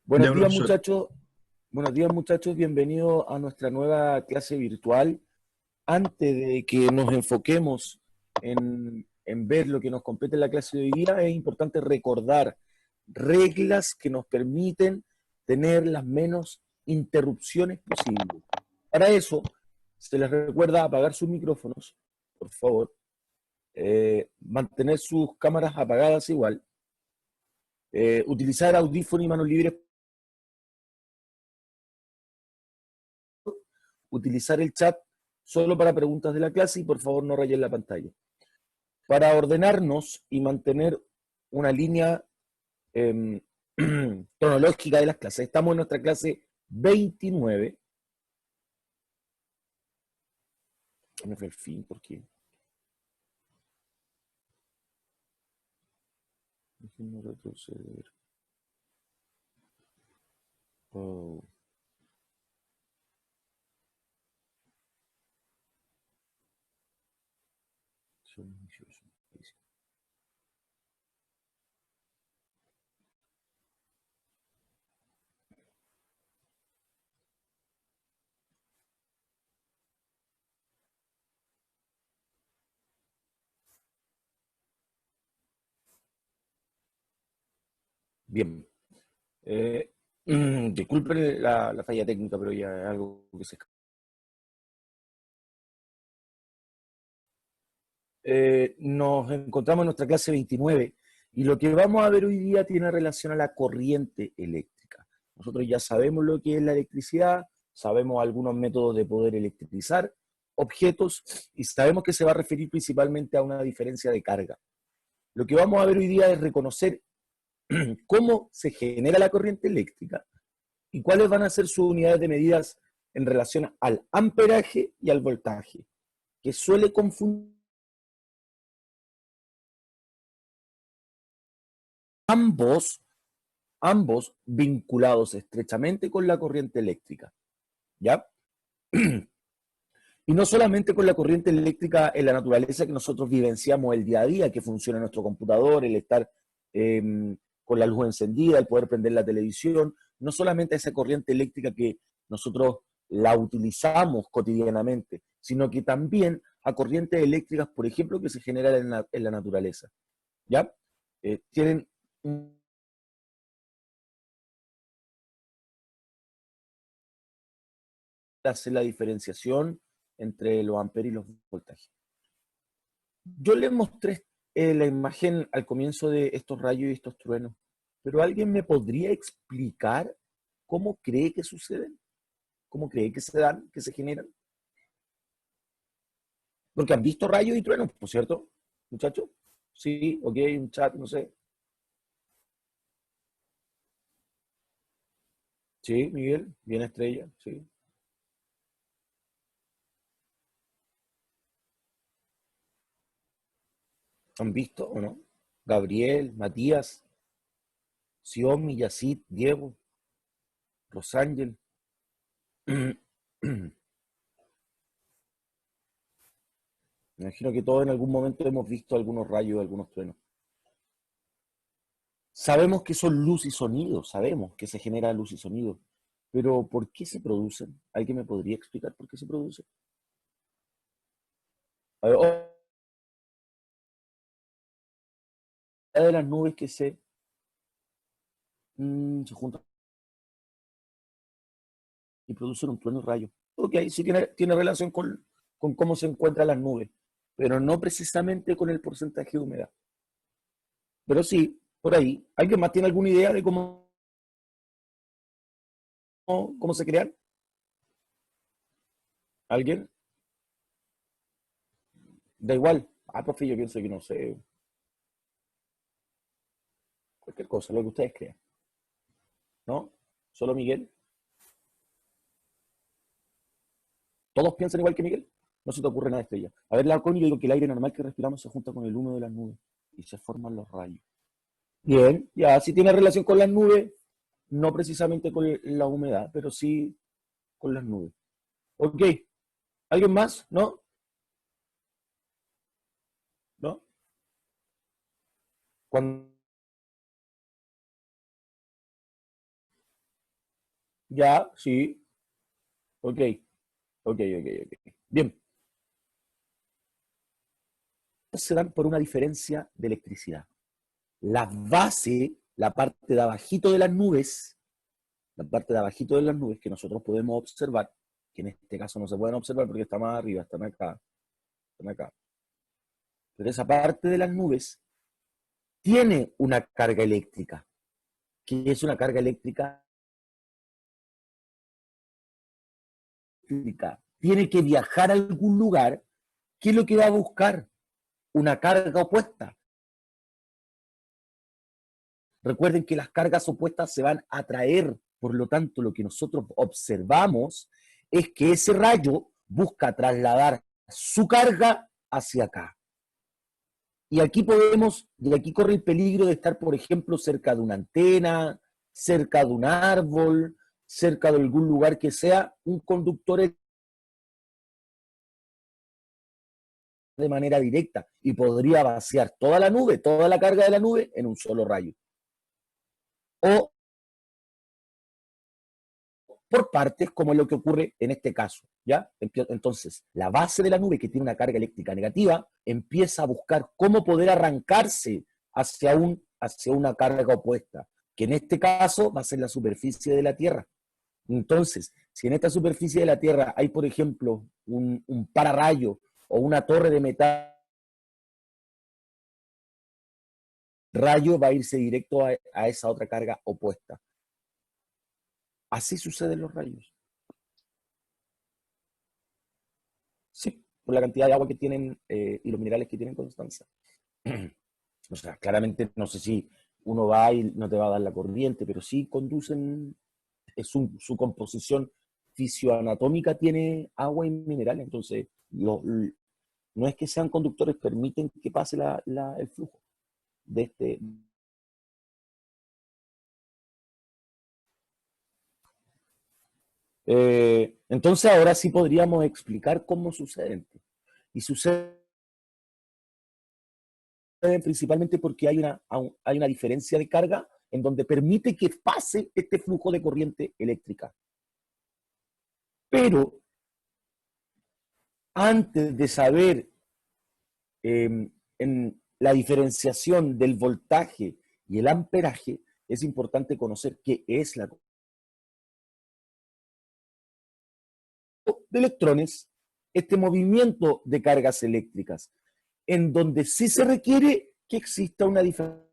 Ya, Buenos días, profesor. muchachos. Buenos días, muchachos. Bienvenidos a nuestra nueva clase virtual. Antes de que nos enfoquemos en ver lo que nos compete en la clase de hoy día, es importante recordar reglas que nos permiten tener las menos interrupciones posibles. Para eso, se les recuerda apagar sus micrófonos, por favor, mantener sus cámaras apagadas igual, utilizar audífonos y manos libres, utilizar el chat solo para preguntas de la clase y por favor no rayen la pantalla. Para ordenarnos y mantener una línea eh, cronológica de las clases, estamos en nuestra clase 29. Me fue el fin, porque déjenme retroceder. Oh. Bien. Disculpen la falla técnica, pero ya es algo que se... Nos encontramos en nuestra clase 29 y lo que vamos a ver hoy día tiene relación a la corriente eléctrica. Nosotros ya sabemos lo que es la electricidad, sabemos algunos métodos de poder electrificar objetos y sabemos que se va a referir principalmente a una diferencia de carga. Lo que vamos a ver hoy día es reconocer cómo se genera la corriente eléctrica y cuáles van a ser sus unidades de medidas en relación al amperaje y al voltaje, que suele confundir ambos ambos vinculados estrechamente con la corriente eléctrica, ¿ya? Y no solamente con la corriente eléctrica en la naturaleza que nosotros vivenciamos el día a día, que funciona nuestro computador, el estar con la luz encendida, el poder prender la televisión, no solamente esa corriente eléctrica que nosotros la utilizamos cotidianamente, sino que también a corrientes eléctricas, por ejemplo, que se generan en la naturaleza, ¿ya? Tienen hacer la diferenciación entre los amperios y los voltajes. Yo les mostré la imagen al comienzo de estos rayos y estos truenos, pero ¿alguien me podría explicar cómo cree que suceden? ¿Cómo cree que se dan, que se generan? Porque han visto rayos y truenos, ¿por cierto, muchachos? Sí, ok, un chat, no sé. Sí, Miguel, bien estrella, sí. ¿Han visto o no? Gabriel, Matías, Xiaomi, Yacit, Diego, Rosángel. Me imagino que todos en algún momento hemos visto algunos rayos, algunos truenos. Sabemos que son luz y sonido, sabemos que se genera luz y sonido, pero ¿por qué se producen? ¿Alguien me podría explicar por qué se producen? A ver, de las nubes que se juntan y producen un trueno y rayo. Ok, sí tiene relación con cómo se encuentran las nubes, pero no precisamente con el porcentaje de humedad. Pero sí, por ahí. ¿Alguien más tiene alguna idea de cómo se crean? ¿Alguien? Da igual. Ah, profe, yo pienso que no sé. Cualquier cosa, lo que ustedes crean. ¿No? ¿Solo Miguel? ¿Todos piensan igual que Miguel? No se te ocurre nada, Estrella. A ver, Larcón, yo digo que el aire normal que respiramos se junta con el humo de las nubes y se forman los rayos. Bien, ya, sí tiene relación con las nubes, no precisamente con la humedad, pero sí con las nubes. Ok, ¿alguien más? ¿No? ¿No? Cuando Ya, sí. Ok, ok. Bien. Se dan por una diferencia de electricidad. La base, la parte de abajito de las nubes, la parte de abajito de las nubes que nosotros podemos observar, que en este caso no se pueden observar porque está más arriba, están acá. Pero esa parte de las nubes tiene una carga eléctrica, que es una carga eléctrica. Tiene que viajar a algún lugar. ¿Qué es lo que va a buscar? Una carga opuesta. Recuerden que las cargas opuestas se van a atraer, por lo tanto, lo que nosotros observamos es que ese rayo busca trasladar su carga hacia acá. Y aquí corre el peligro de estar, por ejemplo, cerca de una antena, cerca de un árbol, cerca de algún lugar que sea un conductor de manera directa y podría vaciar toda la nube, toda la carga de la nube en un solo rayo. O por partes, como es lo que ocurre en este caso, ¿ya? Entonces, la base de la nube, que tiene una carga eléctrica negativa, empieza a buscar cómo poder arrancarse hacia una carga opuesta, que en este caso va a ser la superficie de la Tierra. Entonces, si en esta superficie de la Tierra hay, por ejemplo, un pararrayo o una torre de metal, rayo va a irse directo a esa otra carga opuesta. Así suceden los rayos. Sí, por la cantidad de agua que tienen y los minerales que tienen Constanza. O sea, claramente no sé si uno va y no te va a dar la corriente, pero sí conducen, su composición fisioanatómica tiene agua y minerales, entonces no es que sean conductores, permiten que pase el flujo de este. Entonces ahora sí podríamos explicar cómo suceden. Y sucede principalmente porque hay una diferencia de carga en donde permite que pase este flujo de corriente eléctrica. Pero antes de saber en la diferenciación del voltaje y el amperaje, es importante conocer qué es la de electrones, este movimiento de cargas eléctricas, en donde sí se requiere que exista una diferencia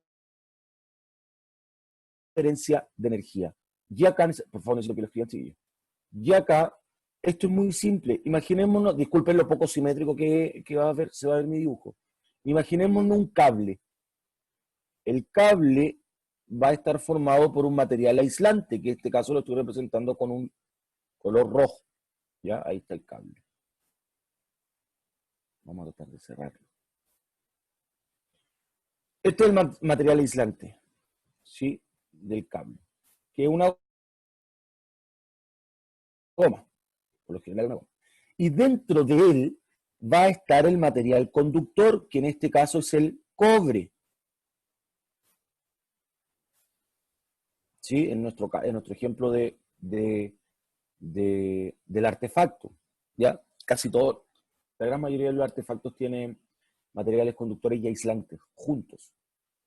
de energía. Y acá, por favor, necesito que lo escriban, chiquillos. Y acá, esto es muy simple. Imaginémonos, disculpen lo poco simétrico que va a ver, se va a ver mi dibujo. Imaginémonos un cable. El cable va a estar formado por un material aislante, que en este caso lo estoy representando con un color rojo. ¿Ya? Ahí está el cable. Vamos a tratar de cerrarlo. Este es el material aislante, ¿sí? Del cable, que es una goma, por lo general una goma. Y dentro de él va a estar el material conductor, que en este caso es el cobre, ¿sí? En nuestro ejemplo del artefacto, ¿ya? Casi todo, la gran mayoría de los artefactos tienen materiales conductores y aislantes juntos,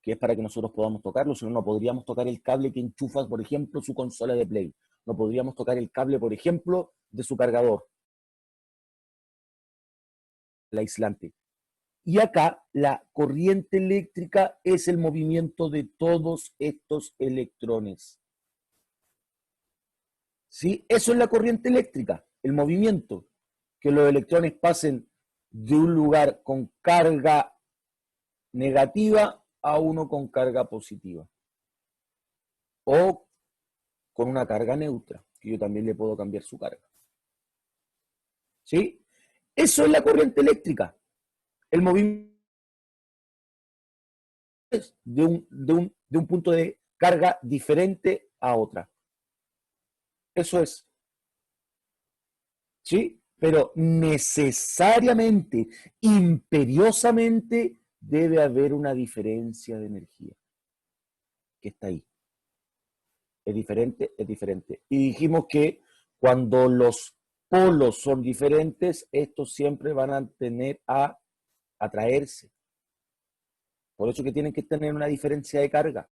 que es para que nosotros podamos tocarlo, si no, no podríamos tocar el cable que enchufa, por ejemplo, su consola de Play. No podríamos tocar el cable, por ejemplo, de su cargador, el aislante. Y acá la corriente eléctrica es el movimiento de todos estos electrones. ¿Sí? Eso es la corriente eléctrica, el movimiento, que los electrones pasen de un lugar con carga negativa a uno con carga positiva. O con una carga neutra, que yo también le puedo cambiar su carga. ¿Sí? Eso es la corriente eléctrica, el movimiento de un punto de carga diferente a otra. Eso es. ¿Sí? Pero necesariamente, imperiosamente, debe haber una diferencia de energía que está ahí. es diferente, es diferente. Y dijimos que cuando los polos son diferentes, estos siempre van a tender a atraerse. Por eso que tienen que tener una diferencia de carga.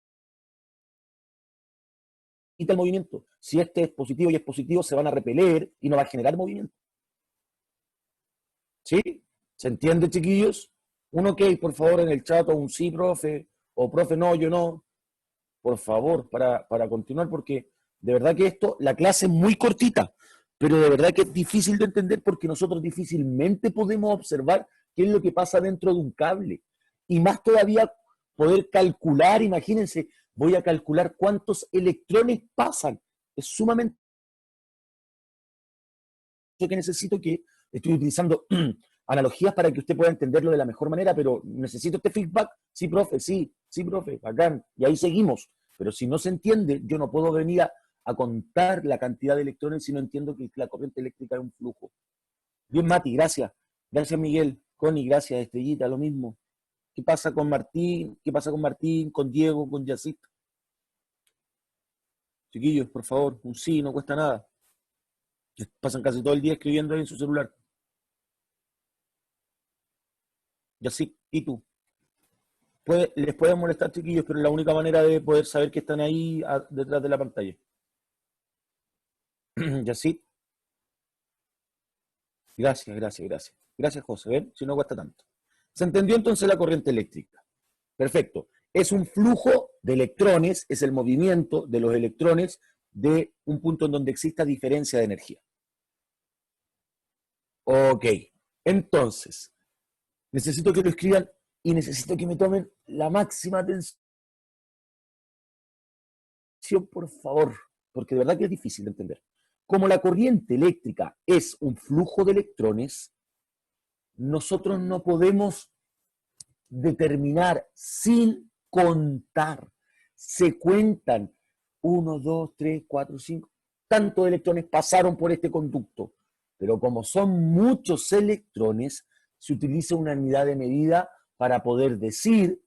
Quita el movimiento. Si este es positivo y es positivo, se van a repeler y no va a generar movimiento. ¿Sí? ¿Se entiende, chiquillos? Un ok, por favor, en el chat, o un sí, profe, o profe, no, yo no. Por favor, para continuar, porque de verdad que esto, la clase es muy cortita, pero de verdad que es difícil de entender porque nosotros difícilmente podemos observar qué es lo que pasa dentro de un cable. Y más todavía poder calcular, imagínense, voy a calcular cuántos electrones pasan. Es sumamente que necesito que estoy utilizando analogías para que usted pueda entenderlo de la mejor manera, pero necesito este feedback. Sí, profe, sí, profe, bacán. Y ahí seguimos. Pero si no se entiende, yo no puedo venir a contar la cantidad de electrones si no entiendo que la corriente eléctrica es un flujo. Bien, Mati, gracias. Gracias, Miguel. Connie, gracias. Estrellita, lo mismo. ¿Qué pasa con Martín? ¿Qué pasa con Martín, con Diego, con Yacit? Chiquillos, por favor, un sí, no cuesta nada. Pasan casi todo el día escribiendo ahí en su celular. Yacit, ¿y tú? Les puede molestar, chiquillos, pero es la única manera de poder saber que están ahí detrás de la pantalla. Yacit, gracias, gracias, gracias. Gracias, José. ¿Ven? Si no cuesta tanto. ¿Se entendió entonces la corriente eléctrica? Perfecto. Es un flujo de electrones, es el movimiento de los electrones de un punto en donde exista diferencia de energía. Ok. Entonces, necesito que lo escriban y necesito que me tomen la máxima atención, por favor, porque de verdad que es difícil de entender. Como la corriente eléctrica es un flujo de electrones, nosotros no podemos determinar sin contar. Se cuentan 1, 2, 3, 4, 5. Tantos electrones pasaron por este conducto. Pero como son muchos electrones, se utiliza una unidad de medida para poder decir,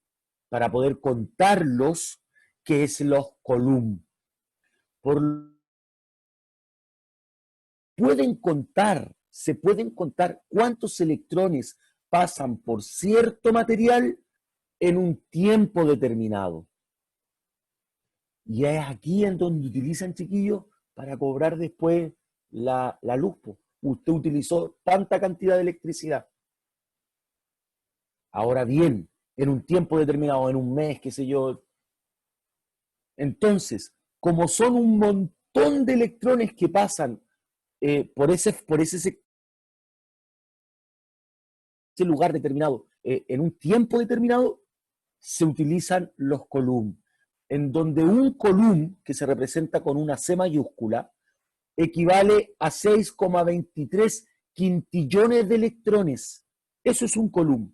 para poder contarlos, que es los coulomb. Se pueden contar cuántos electrones pasan por cierto material en un tiempo determinado. Y es aquí en donde utilizan, chiquillos, para cobrar después la luz. Usted utilizó tanta cantidad de electricidad. Ahora bien, en un tiempo determinado, en un mes, qué sé yo. Entonces, como son un montón de electrones que pasan por ese lugar determinado, en un tiempo determinado, se utilizan los coulomb, en donde un coulomb, que se representa con una C mayúscula, equivale a 6,23 quintillones de electrones. Eso es un coulomb.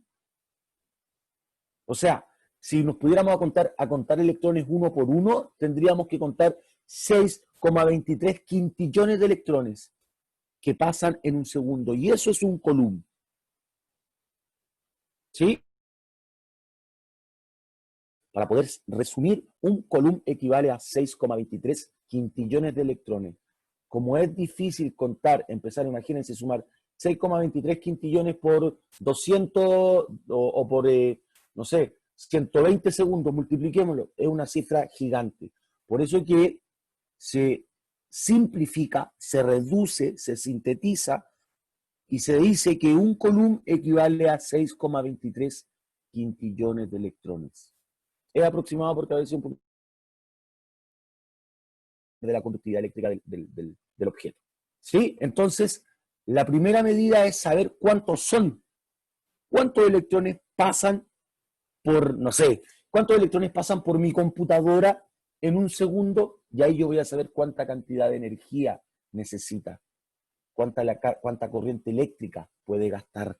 O sea, si nos pudiéramos a contar electrones uno por uno, tendríamos que contar 6,23 quintillones de electrones que pasan en un segundo. Y eso es un coulomb. ¿Sí? Para poder resumir, un coulomb equivale a 6,23 quintillones de electrones. Como es difícil contar, empezar, imagínense, sumar 6,23 quintillones por 200 o por, no sé, 120 segundos, multipliquémoslo, es una cifra gigante. Por eso que se simplifica, se reduce, se sintetiza y se dice que un coulomb equivale a 6,23 quintillones de electrones. Es aproximado porque a veces un poco de la conductividad eléctrica del objeto. ¿Sí? Entonces, la primera medida es saber cuántos son, cuántos electrones pasan por, no sé, cuántos electrones pasan por mi computadora en un segundo, y ahí yo voy a saber cuánta cantidad de energía necesita, cuánta corriente eléctrica puede gastar.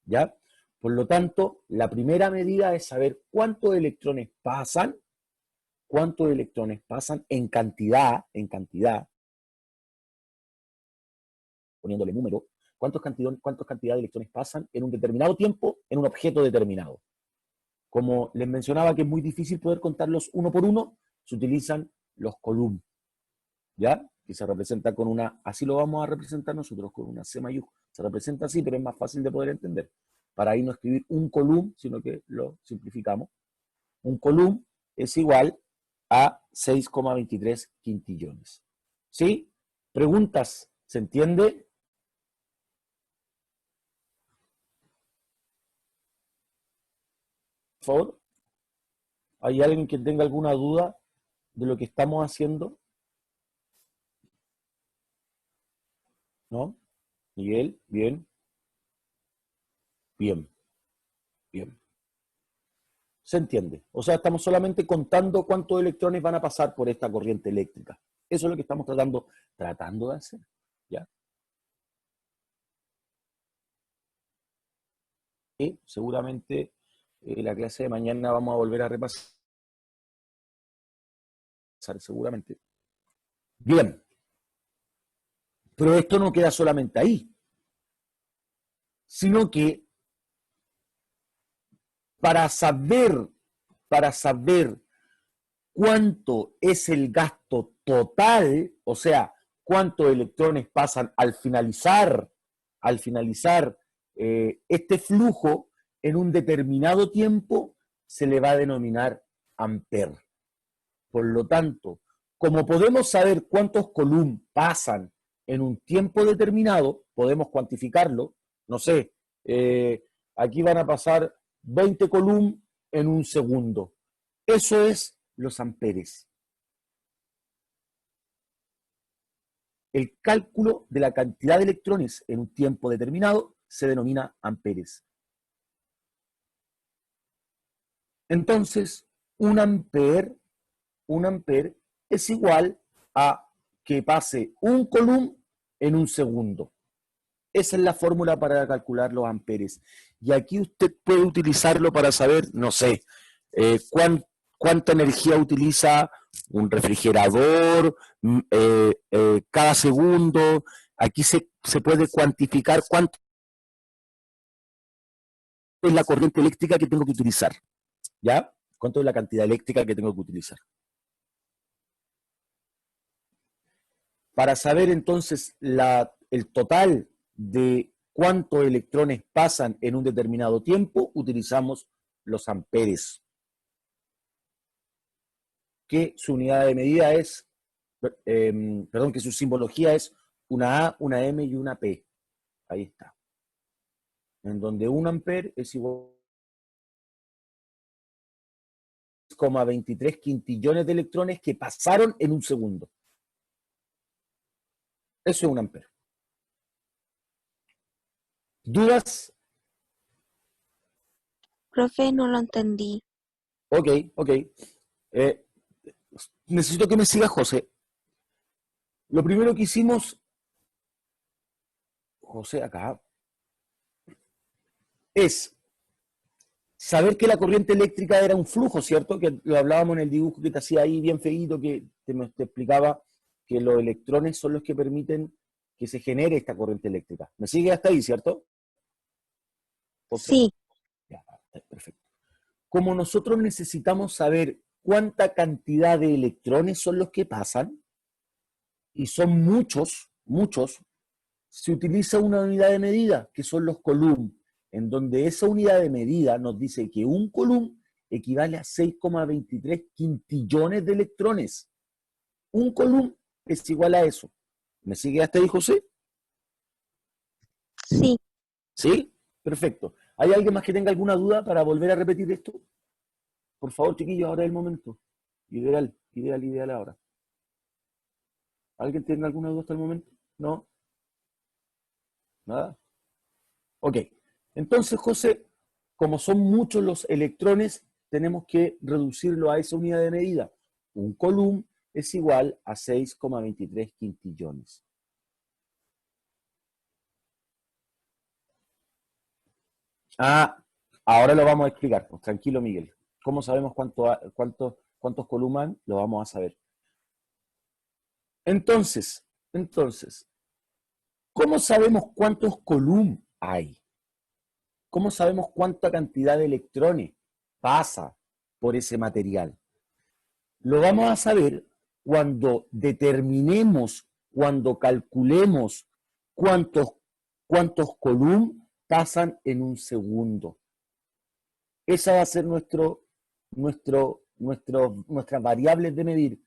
¿Ya? Por lo tanto, la primera medida es saber cuántos electrones pasan en cantidad, poniéndole número, cuántas cantidad de electrones pasan en un determinado tiempo en un objeto determinado. Como les mencionaba que es muy difícil poder contarlos uno por uno, se utilizan los coulomb, ¿ya? Que se representa con una, así lo vamos a representar nosotros, con una C mayúscula. Se representa así, pero es más fácil de poder entender. Para ahí no escribir un coulomb, sino que lo simplificamos. Un coulomb es igual a 6,23 quintillones. ¿Sí? Preguntas, ¿se entiende? Por favor, ¿hay alguien que tenga alguna duda de lo que estamos haciendo? ¿No? Miguel, bien, bien, bien. ¿Se entiende? O sea, estamos solamente contando cuántos electrones van a pasar por esta corriente eléctrica. Eso es lo que estamos tratando de hacer. ¿Ya? Y seguramente la clase de mañana vamos a volver a repasar, seguramente. Bien, pero esto no queda solamente ahí, sino que para saber cuánto es el gasto total, o sea, cuántos electrones pasan al finalizar este flujo en un determinado tiempo, se le va a denominar ampere. Por lo tanto, como podemos saber cuántos coulomb pasan en un tiempo determinado, podemos cuantificarlo, no sé, aquí van a pasar 20 coulomb en un segundo. Eso es los amperes. El cálculo de la cantidad de electrones en un tiempo determinado se denomina amperes. Entonces, un ampere es igual a que pase un coulomb en un segundo. Esa es la fórmula para calcular los amperes. Y aquí usted puede utilizarlo para saber, no sé, cuánta energía utiliza un refrigerador cada segundo. Aquí se puede cuantificar cuánto es la corriente eléctrica que tengo que utilizar. ¿Ya? ¿Cuánto es la cantidad eléctrica que tengo que utilizar? Para saber entonces el total de cuántos electrones pasan en un determinado tiempo, utilizamos los amperes, que su unidad de medida es, que su simbología es una A, una M y una P. Ahí está. En donde un ampere es igual a 23 quintillones de electrones que pasaron en un segundo. Eso es un ampere. ¿Dudas? Profe, no lo entendí. Ok. Necesito que me siga, José. Lo primero que hicimos, José, acá, es saber que la corriente eléctrica era un flujo, ¿cierto? Que lo hablábamos en el dibujo que te hacía ahí bien feíto, que te explicaba que los electrones son los que permiten que se genere esta corriente eléctrica. ¿Me sigue hasta ahí, cierto? José. Sí. Ya, perfecto. Como nosotros necesitamos saber cuánta cantidad de electrones son los que pasan, y son muchos, se utiliza una unidad de medida, que son los coulomb, en donde esa unidad de medida nos dice que un coulomb equivale a 6,23 quintillones de electrones. Un coulomb es igual a eso. ¿Me sigue hasta ahí, José? Sí. ¿Sí? Perfecto. ¿Hay alguien más que tenga alguna duda para volver a repetir esto? Por favor, chiquillos, ahora es el momento. Ideal ahora. ¿Alguien tiene alguna duda hasta el momento? ¿No? ¿Nada? Ok. Entonces, José, como son muchos los electrones, tenemos que reducirlo a esa unidad de medida. Un coulomb es igual a 6,23 quintillones. Ah, ahora lo vamos a explicar. Pues, tranquilo, Miguel. ¿Cómo sabemos cuántos coulomb hay? Lo vamos a saber. Entonces, ¿cómo sabemos cuántos coulomb hay? ¿Cómo sabemos cuánta cantidad de electrones pasa por ese material? Lo vamos a saber cuando determinemos, cuando calculemos cuántos coulomb pasan en un segundo. Esa va a ser nuestras variables de medir,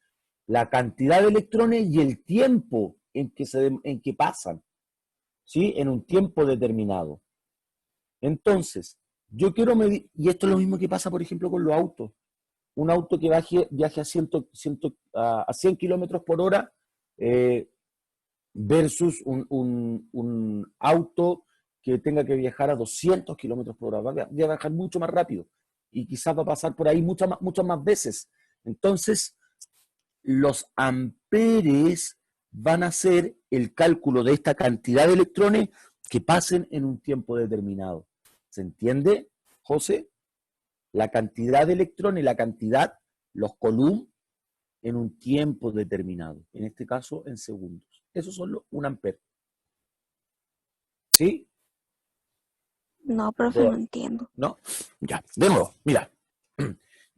la cantidad de electrones y el tiempo en que pasan, ¿sí? En un tiempo determinado. Entonces, yo quiero medir, y esto es lo mismo que pasa, por ejemplo, con los autos. Un auto que viaje a 100 kilómetros por hora versus un auto que tenga que viajar a 200 kilómetros por hora. Va a viajar mucho más rápido y quizás va a pasar por ahí muchas más veces. Entonces, los amperes van a ser el cálculo de esta cantidad de electrones que pasen en un tiempo determinado. ¿Se entiende, José? La cantidad de electrones, los coulomb, en un tiempo determinado. En este caso, en segundos. Eso son un ampere. ¿Sí? No, profe, no entiendo. ¿No? Ya, de nuevo, mira.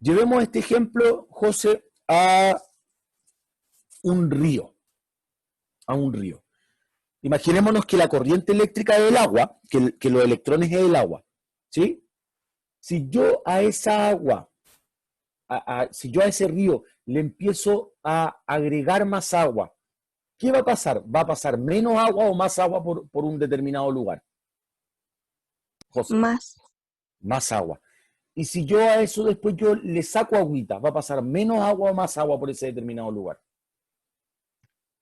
Llevemos este ejemplo, José, a un río. A un río. Imaginémonos que la corriente eléctrica es el agua, que los electrones es el agua. ¿Sí? Si yo a esa agua, si yo a ese río le empiezo a agregar más agua, ¿qué va a pasar? ¿Va a pasar menos agua o más agua por un determinado lugar? José. Más agua. Y si yo a eso después yo le saco agüita, ¿va a pasar menos agua o más agua por ese determinado lugar?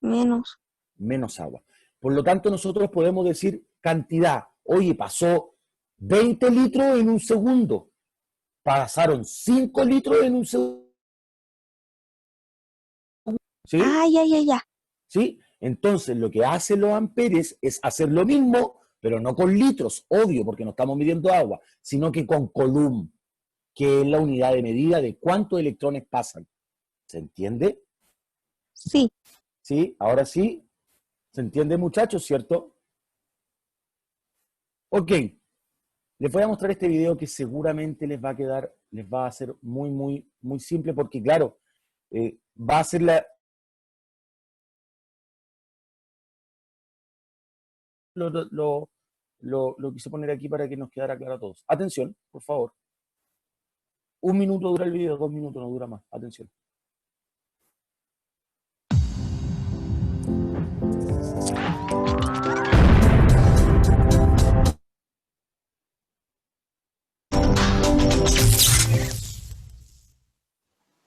Menos. Menos agua. Por lo tanto, nosotros podemos decir cantidad. Oye, pasó 20 litros en un segundo. Pasaron 5 litros en un segundo. ¿Sí? Ah, ya. ¿Sí? Entonces, lo que hacen los amperes es hacer lo mismo, pero no con litros, obvio, porque no estamos midiendo agua, sino que con coulomb, que es la unidad de medida de cuántos electrones pasan. ¿Se entiende? Sí. ¿Sí? Ahora sí. ¿Se entiende, muchachos, cierto? Ok. Les voy a mostrar este video que seguramente les va a ser muy simple, porque claro, va a ser lo quise poner aquí para que nos quedara claro a todos. Atención, por favor. 1 minuto dura el video, 2 minutos, no dura más. Atención.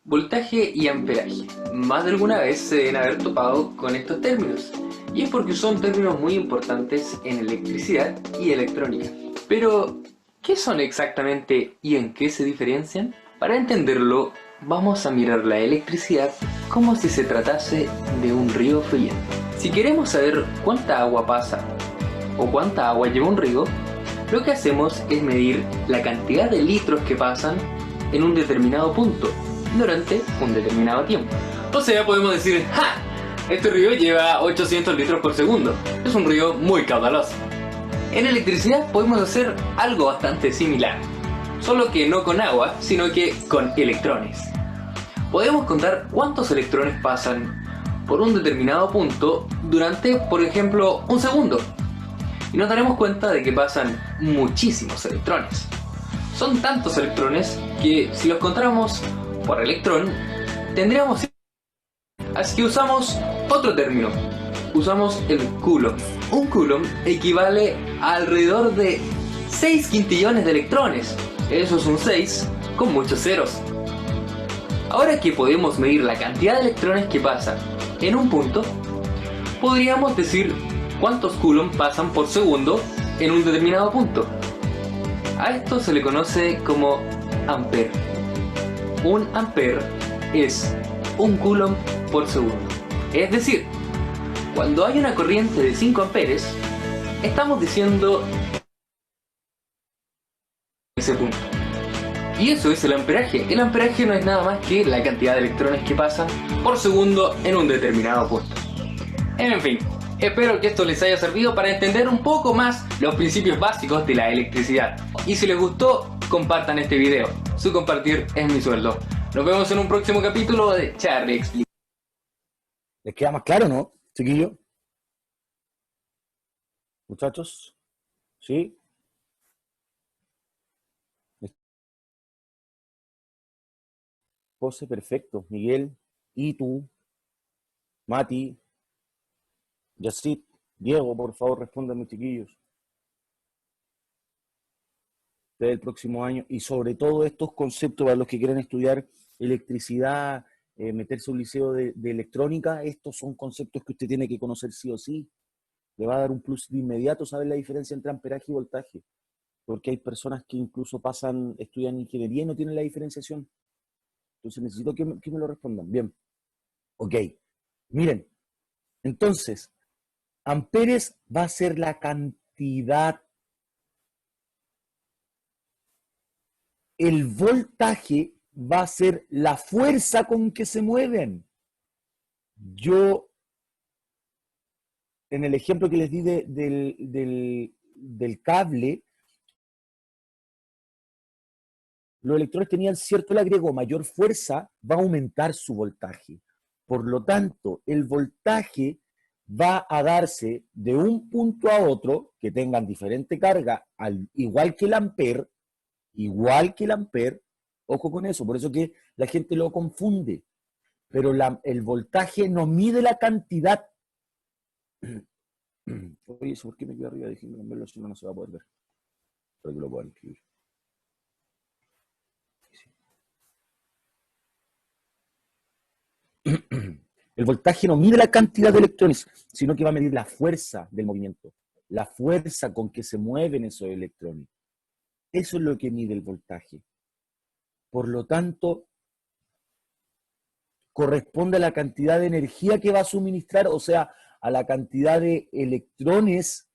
Voltaje y amperaje. Más de alguna vez se deben haber topado con estos términos, y es porque son términos muy importantes en electricidad y electrónica. Pero, ¿qué son exactamente y en qué se diferencian? Para entenderlo, vamos a mirar la electricidad como si se tratase de un río fluyendo. Si queremos saber cuánta agua pasa o cuánta agua lleva un río, lo que hacemos es medir la cantidad de litros que pasan en un determinado punto durante un determinado tiempo. O sea, podemos decir, ¡ja! Este río lleva 800 litros por segundo. Es un río muy caudaloso. En electricidad podemos hacer algo bastante similar, solo que no con agua, sino que con electrones. Podemos contar cuántos electrones pasan por un determinado punto durante, por ejemplo, un segundo. Y nos daremos cuenta de que pasan muchísimos electrones. Son tantos electrones que si los contáramos por electrón, tendríamos... Así que usamos otro término. Usamos el coulomb. Un coulomb equivale a alrededor de 6 quintillones de electrones. Eso es un 6 con muchos ceros. Ahora que podemos medir la cantidad de electrones que pasan en un punto, podríamos decir cuántos coulomb pasan por segundo en un determinado punto. A esto se le conoce como ampere. Un ampere es 1 coulomb por segundo. Es decir, cuando hay una corriente de 5 amperes, estamos diciendo ese punto. Y eso es el amperaje. El amperaje no es nada más que la cantidad de electrones que pasan por segundo en un determinado punto. En fin, espero que esto les haya servido para entender un poco más los principios básicos de la electricidad. Y si les gustó, compartan este video. Su compartir es mi sueldo. Nos vemos en un próximo capítulo de Charlie Explica. ¿Les queda más claro, no, chiquillo? Muchachos, ¿sí? José, perfecto. Miguel, y tú, Mati, Yacit, Diego, por favor, respóndanme, chiquillos. Ustedes el próximo año, y sobre todo estos conceptos para los que quieren estudiar electricidad, meterse a un liceo de electrónica, estos son conceptos que usted tiene que conocer sí o sí. Le va a dar un plus de inmediato saber la diferencia entre amperaje y voltaje, porque hay personas que incluso estudian ingeniería y no tienen la diferenciación. Entonces necesito que me lo respondan. Bien, ok. Miren, entonces, amperes va a ser la cantidad. El voltaje va a ser la fuerza con que se mueven. Yo, en el ejemplo que les di del cable, los electrones tenían cierto, le agrego mayor fuerza, va a aumentar su voltaje. Por lo tanto, el voltaje va a darse de un punto a otro, que tengan diferente carga, igual que el amper, ojo con eso, por eso que la gente lo confunde, pero el voltaje no mide la cantidad. Oye, ¿por qué me quedo arriba? Déjenme cambiarlo, si no, no se va a poder ver. Para que lo puedan escribir. El voltaje no mide la cantidad de electrones, sino que va a medir la fuerza del movimiento, la fuerza con que se mueven esos electrones. Eso es lo que mide el voltaje. Por lo tanto, corresponde a la cantidad de energía que va a suministrar, o sea, a la cantidad de electrones,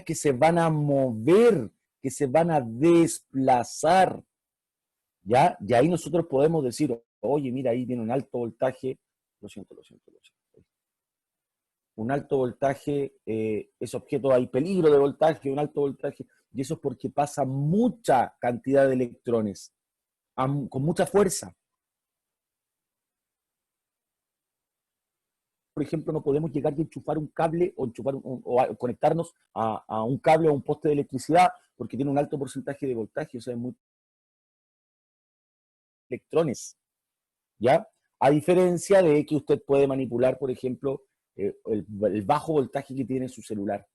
que se van a mover, que se van a desplazar. ¿Ya? Y ahí nosotros podemos decir, oye, mira, ahí tiene un alto voltaje, lo siento. Un alto voltaje, ese objeto hay peligro de voltaje, un alto voltaje, y eso es porque pasa mucha cantidad de electrones, con mucha fuerza. Por ejemplo, no podemos llegar y enchufar un cable o conectarnos a un cable o un poste de electricidad porque tiene un alto porcentaje de voltaje, o sea, hay muchos electrones, ¿ya? A diferencia de que usted puede manipular, por ejemplo, el bajo voltaje que tiene su celular.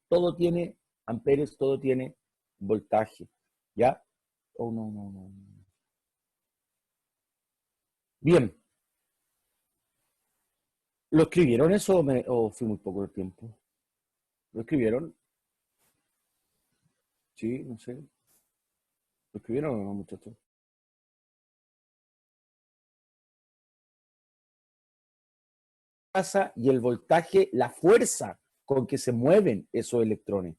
Todo tiene amperes, todo tiene voltaje, ¿ya? Oh, no. Bien. ¿Lo escribieron eso o fui muy poco el tiempo? ¿Lo escribieron? Sí, no sé. ¿Lo escribieron o no, muchachos? Y el voltaje, la fuerza con que se mueven esos electrones.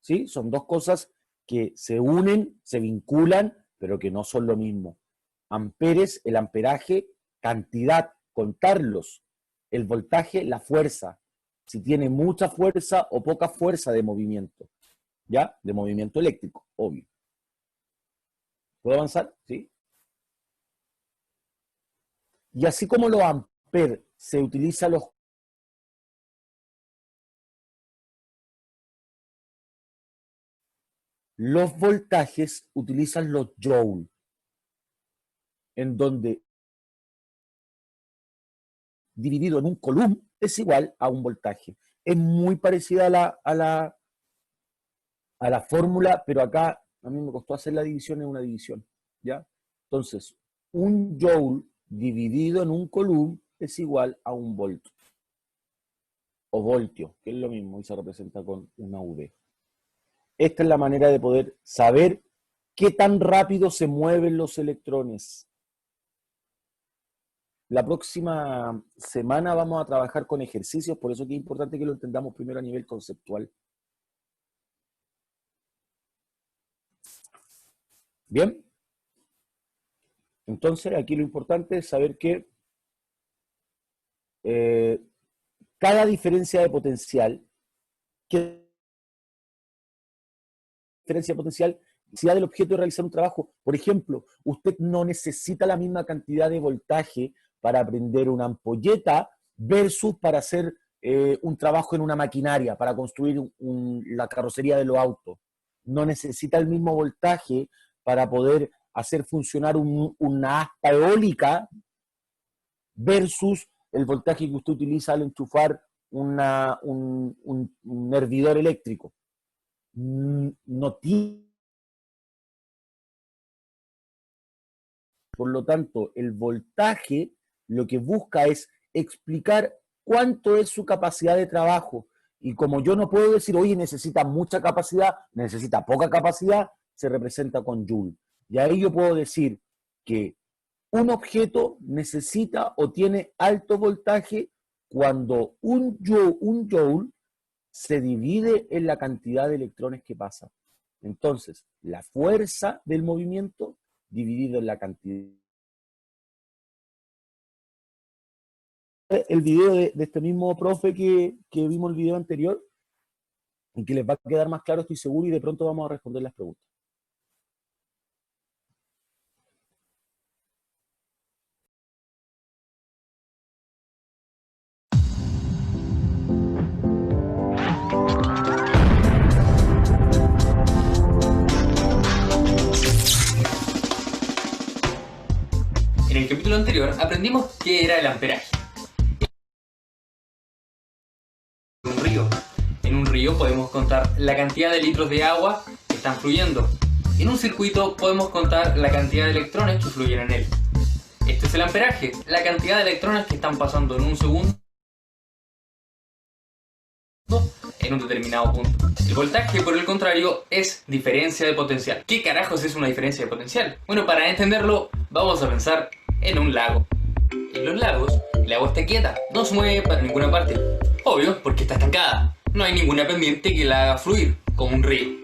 ¿Sí? Son dos cosas que se unen, se vinculan, pero que no son lo mismo. Amperes, el amperaje, cantidad, contarlos. El voltaje, la fuerza. Si tiene mucha fuerza o poca fuerza de movimiento. ¿Ya? De movimiento eléctrico, obvio. ¿Puedo avanzar? ¿Sí? Y así como los amperes se utilizan los voltajes utilizan los joule, en donde dividido en un coulomb es igual a un voltaje. Es muy parecida a la fórmula, pero acá a mí me costó hacer la división en una división, ¿ya? Entonces, un joule dividido en un coulomb es igual a un volt, o voltio, que es lo mismo, y se representa con una V. Esta es la manera de poder saber qué tan rápido se mueven los electrones. La próxima semana vamos a trabajar con ejercicios, por eso es que es importante que lo entendamos primero a nivel conceptual. ¿Bien? Entonces, aquí lo importante es saber que cada diferencia de potencial, necesidad del objeto de realizar un trabajo. Por ejemplo, usted no necesita la misma cantidad de voltaje para prender una ampolleta versus para hacer un trabajo en una maquinaria, para construir la carrocería de los autos. No necesita el mismo voltaje para poder hacer funcionar una aspa eólica versus el voltaje que usted utiliza al enchufar un hervidor eléctrico. No tiene. Por lo tanto, el voltaje lo que busca es explicar cuánto es su capacidad de trabajo. Y como yo no puedo decir, oye, necesita mucha capacidad, necesita poca capacidad, se representa con Joule. Y ahí yo puedo decir que un objeto necesita o tiene alto voltaje cuando un Joule se divide en la cantidad de electrones que pasa. Entonces, la fuerza del movimiento dividido en la cantidad. El video de este mismo profe que vimos el video anterior, y que les va a quedar más claro, estoy seguro, y de pronto vamos a responder las preguntas. En el capítulo anterior aprendimos qué era el amperaje. En un río podemos contar la cantidad de litros de agua que están fluyendo. En un circuito podemos contar la cantidad de electrones que fluyen en él. Este es el amperaje, la cantidad de electrones que están pasando en un segundo en un determinado punto. El voltaje, por el contrario, es diferencia de potencial. ¿Qué carajos es una diferencia de potencial? Bueno, para entenderlo, vamos a pensar en un lago. En los lagos, el agua está quieta, no se mueve para ninguna parte. Obvio, porque está estancada. No hay ninguna pendiente que la haga fluir, como un río.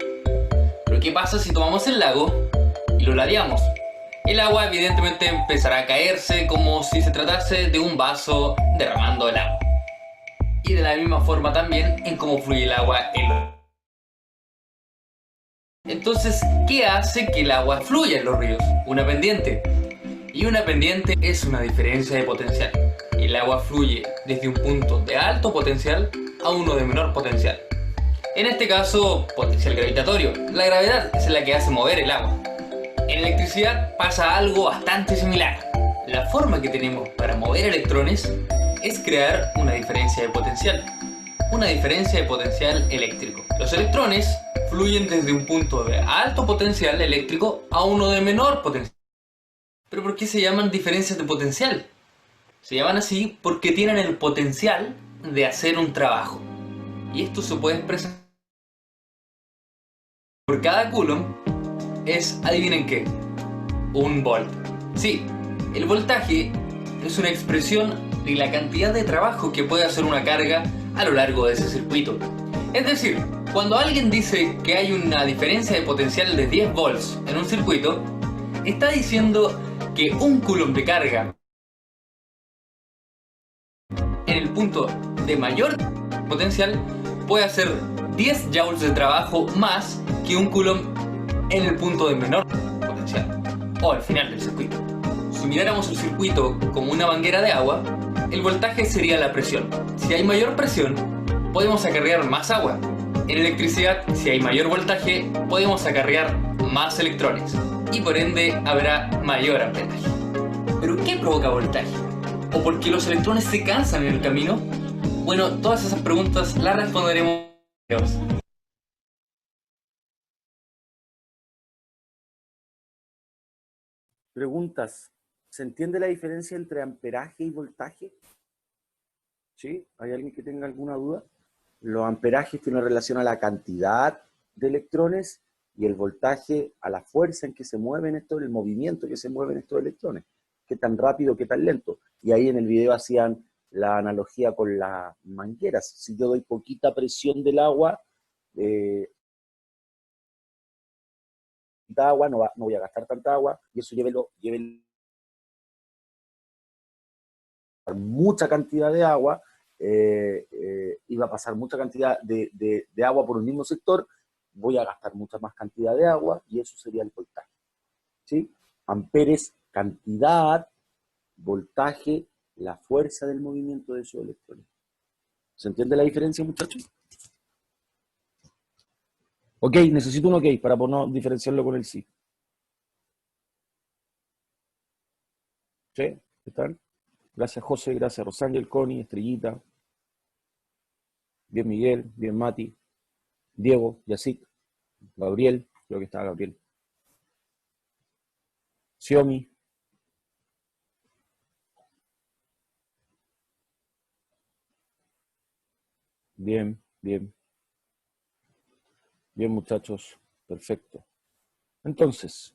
Pero ¿qué pasa si tomamos el lago y lo ladeamos? El agua evidentemente empezará a caerse como si se tratase de un vaso derramando el agua. Y de la misma forma también en cómo fluye el agua en los... Entonces, ¿qué hace que el agua fluya en los ríos? Una pendiente. Y una pendiente es una diferencia de potencial. El agua fluye desde un punto de alto potencial a uno de menor potencial. En este caso, potencial gravitatorio. La gravedad es la que hace mover el agua. En electricidad pasa algo bastante similar. La forma que tenemos para mover electrones es crear una diferencia de potencial. Una diferencia de potencial eléctrico. Los electrones fluyen desde un punto de alto potencial eléctrico a uno de menor potencial. ¿Pero por qué se llaman diferencias de potencial? Se llaman así porque tienen el potencial de hacer un trabajo. Y esto se puede expresar por cada coulomb es, adivinen qué, un volt. Sí, el voltaje es una expresión de la cantidad de trabajo que puede hacer una carga a lo largo de ese circuito. Es decir, cuando alguien dice que hay una diferencia de potencial de 10 volts en un circuito, está diciendo que un coulomb de carga en el punto de mayor potencial puede hacer 10 joules de trabajo más que un coulomb en el punto de menor potencial o al final del circuito. Si miráramos el circuito como una manguera de agua, el voltaje sería la presión. Si hay mayor presión, podemos acarrear más agua. En electricidad, si hay mayor voltaje, podemos acarrear más electrones y por ende habrá mayor amperaje. ¿Pero qué provoca voltaje? ¿O por qué los electrones se cansan en el camino? Bueno, todas esas preguntas las responderemos en videos. Preguntas. ¿Se entiende la diferencia entre amperaje y voltaje? ¿Sí? ¿Hay alguien que tenga alguna duda? Los amperajes tienen relación a la cantidad de electrones y el voltaje a la fuerza en que se mueven estos, el movimiento que se mueven estos electrones. Qué tan rápido, qué tan lento. Y ahí en el video hacían la analogía con las mangueras. Si yo doy poquita presión del agua, no voy a gastar tanta agua, y eso lleve mucha cantidad de agua, iba a pasar mucha cantidad de agua por un mismo sector, voy a gastar mucha más cantidad de agua, y eso sería el voltaje. ¿Sí? Amperes, cantidad, voltaje, la fuerza del movimiento de esos electrones. ¿Se entiende la diferencia, muchachos? Ok, necesito un ok para no diferenciarlo con el sí. ¿Sí? ¿Están? Gracias, José, gracias, Rosángel, Connie, Estrellita. Bien, Miguel, bien, Mati, Diego, Yacit, Gabriel, creo que estaba Gabriel. Xiomi. Bien, bien. Bien, muchachos. Perfecto. Entonces,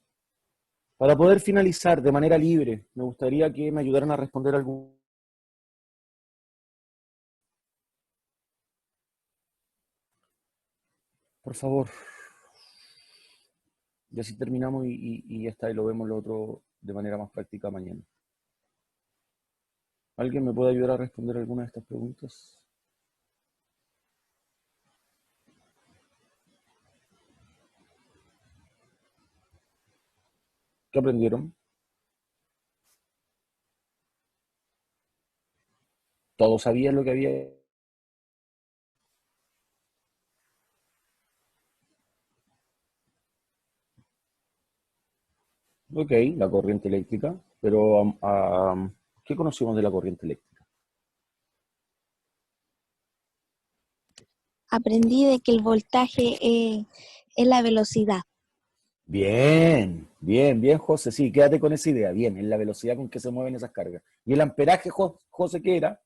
para poder finalizar de manera libre, me gustaría que me ayudaran a responder algún... Por favor. Y así terminamos y ya está, y lo vemos lo otro de manera más práctica mañana. ¿Alguien me puede ayudar a responder alguna de estas preguntas? ¿Qué aprendieron? ¿Todos sabían lo que había? Ok, la corriente eléctrica, pero ¿qué conocimos de la corriente eléctrica? Aprendí de que el voltaje es la velocidad. Bien, bien, bien, José, sí, quédate con esa idea, bien, en la velocidad con que se mueven esas cargas. ¿Y el amperaje, José, qué era?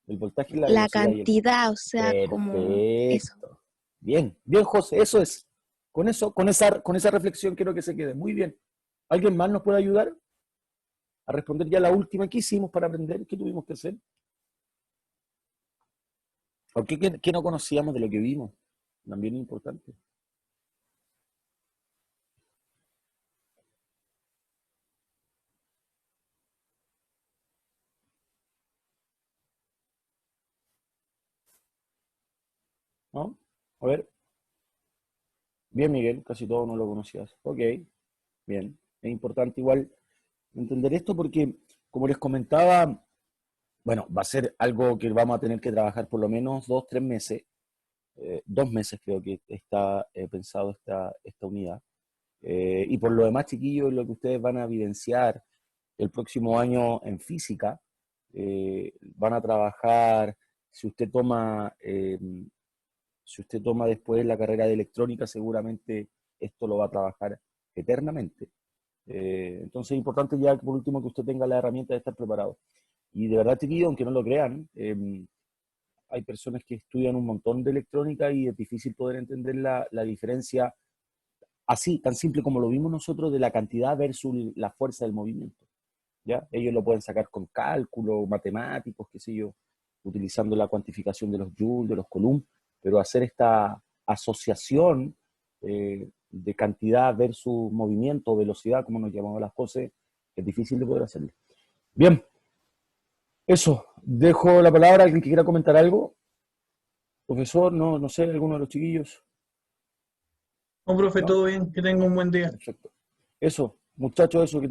El voltaje es la La velocidad y el... cantidad, o sea, como eso. Perfecto. Bien, bien, José, eso es. Con eso, con esa reflexión quiero que se quede. Muy bien. ¿Alguien más nos puede ayudar a responder ya la última? ¿Qué hicimos para aprender? ¿Qué tuvimos que hacer? ¿O qué no conocíamos de lo que vimos? También es importante. ¿No? A ver. Bien, Miguel, casi todo no lo conocías. Ok, bien. Es importante igual entender esto porque, como les comentaba, bueno, va a ser algo que vamos a tener que trabajar por lo menos 2, 3 meses. 2 meses creo que está pensado esta unidad. Y por lo demás, chiquillos, lo que ustedes van a evidenciar el próximo año en física, van a trabajar, si usted toma, si usted toma después la carrera de electrónica, seguramente esto lo va a trabajar eternamente. Entonces es importante ya, por último, que usted tenga la herramienta de estar preparado. Y de verdad, chiquillos, aunque no lo crean, hay personas que estudian un montón de electrónica y es difícil poder entender la diferencia así, tan simple como lo vimos nosotros, de la cantidad versus la fuerza del movimiento. ¿Ya? Ellos lo pueden sacar con cálculos matemáticos, qué sé yo, utilizando la cuantificación de los joules, de los coulombs, pero hacer esta asociación de cantidad versus movimiento, velocidad, como nos llamamos las cosas, es difícil de poder hacerlo. Bien, eso, dejo la palabra a alguien que quiera comentar algo. Profesor, no sé, alguno de los chiquillos. No, profe, ¿No? todo bien, que tenga un buen día. Perfecto. Eso, muchachos, eso que